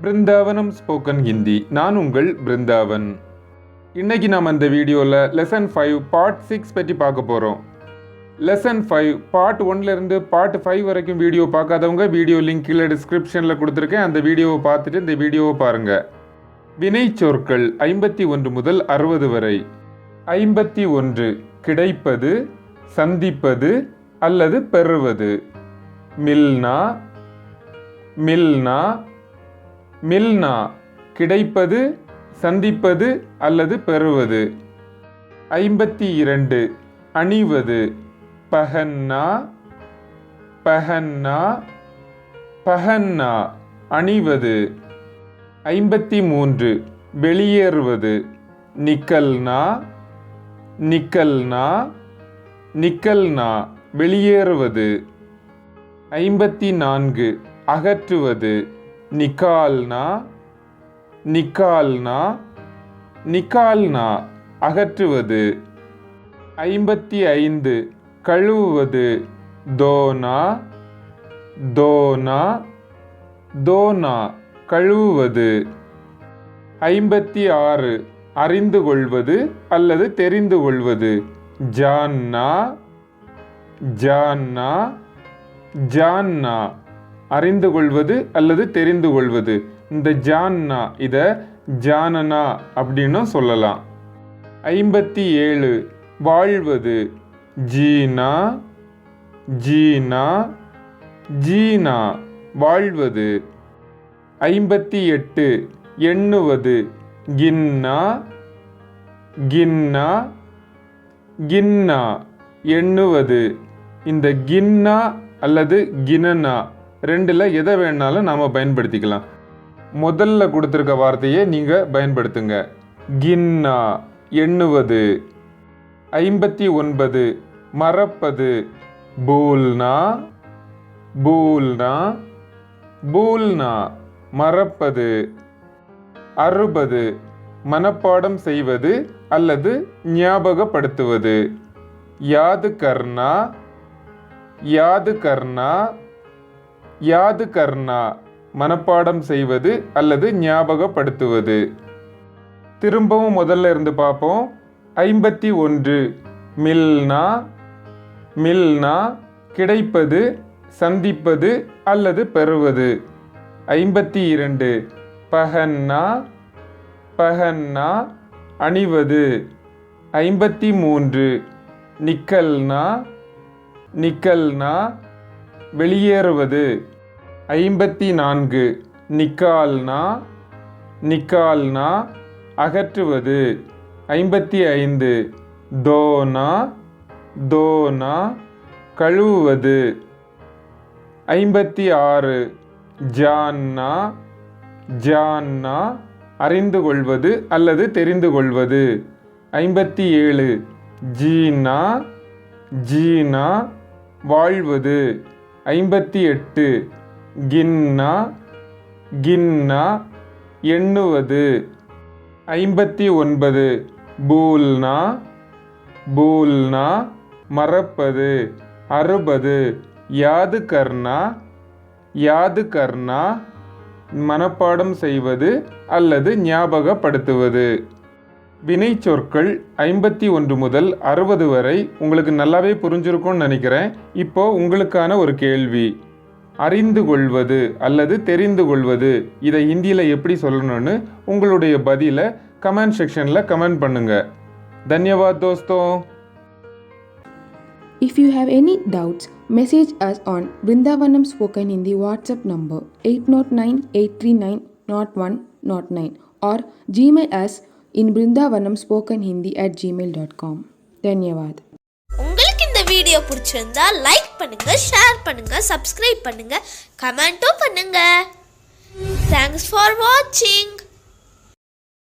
Brindavanam spoken Hindi. நான் உங்கள் பிருந்தாவன். இன்னைக்கு நாம் இந்த வீடியோவில் லெசன் 5 பார்ட் 6 பற்றி பார்க்க போகிறோம். லெசன் 5 பார்ட் 1லேருந்து பார்ட் 5 வரைக்கும் வீடியோ பார்க்காதவங்க வீடியோ லிங்க் கீழே டிஸ்கிரிப்ஷனில் கொடுத்துருக்கேன். அந்த வீடியோவை பார்த்துட்டு இந்த வீடியோவை பாருங்கள். வினை சொற்கள் 51 முதல் 60 வரை. 51 கிடைப்பது, சந்திப்பது அல்லது பெறுவது. மில்னா, மில்னா, மில்னா கிடைப்பது, சந்திப்பது அல்லது பெறுவது. 52 அணிவது. பஹன்னா, பஹன்னா, பஹன்னா அணிவது. 53 வெளியேறுவது. நிக்கல்னா, நிக்கல்னா, நிக்கல்னா வெளியேறுவது. 54 அகற்றுவது. நிக்கால்னா, நிக்கால்னா, நிக்கால்னா அகற்றுவது. 55 கழுவுவது. தோனா, தோனா, தோனா கழுவுவது. 56 அறிந்து கொள்வது அல்லது தெரிந்து கொள்வது. ஜான்னா, ஜான்னா, ஜான்னா அறிந்து கொள்வது அல்லது தெரிந்து கொள்வது. இந்த ஜான்னா இதை ஜானனா அப்படின்னு சொல்லலாம். 57 வாழ்வது. ஜீனா, ஜீனா, ஜீனா வாழ்வது. 58 எண்ணுவது. கின்னா, கின்னா, கின்னா எண்ணுவது. இந்த கின்னா அல்லது கினனா ரெண்டில் எதை வேணாலும் நாம் பயன்படுத்திக்கலாம். முதல்ல கொடுத்துருக்க வார்த்தையை நீங்கள் பயன்படுத்துங்க. கின்னா எண்ணுவது. 59 மறப்பது. பூல்னா, பூல்னா, பூல்னா மறப்பது. 60 மனப்பாடம் செய்வது அல்லது ஞாபகப்படுத்துவது. யாது கர்னா, யாது கர்னா, யாது கர்னா மனப்பாடம் செய்வது அல்லது ஞாபகப்படுத்துவது. திரும்பவும் முதல்ல இருந்து பார்ப்போம். 51 மில்னா, மில்னா கிடைப்பது, சந்திப்பது அல்லது பெறுவது. 52 பஹன்னா, பஹன்னா அணிவது. 53 நிக்கல்னா, நிக்கல்னா வெளியேறுவது. 54 நிக்கால்னா, நிக்கால்னா அகற்றுவது. 55 தோனா, தோனா கழுவுவது. 56 ஜான்னா, ஜான்னா அறிந்து கொள்வது அல்லது தெரிந்து கொள்வது. 57 ஜீனா, ஜீனா வாழ்வது. 58 கின்னா, கின்னா எண்ணுவது. 59 பூல்னா, பூல்னா மறப்பது. 60 யாது கர்னா, யாது கர்னா மனப்பாடம் செய்வது அல்லது ஞாபகப்படுத்துவது. வினை சொற்கள் 51 முதல் 60 வரை உங்களுக்கு நல்லாவே புரிஞ்சிருக்கும்னு நினைக்கிறேன். இப்போ உங்களுக்கான ஒரு கேள்வி. அறிந்து கொள்வது அல்லது தெரிந்து கொள்வது இதை ஹிந்தியில் எப்படி சொல்லணும்னு உங்களுடைய பதிலை கமெண்ட் செக்ஷனில் கமெண்ட் பண்ணுங்க. தன்யவாத் தோஸ்தோ. If you have any doubts, message us on Brindavanam Spoken Hindi WhatsApp number 809-839-0109 or Gmail us in brindavanamspokenhindi@gmail.com. धन्यवाद. உங்களுக்கு இந்த வீடியோ பிடிச்சிருந்தா லைக் பண்ணுங்க, ஷேர் பண்ணுங்க, சப்ஸ்கிரைப் பண்ணுங்க, கமெண்ட்டும் பண்ணுங்க. Thanks for watching.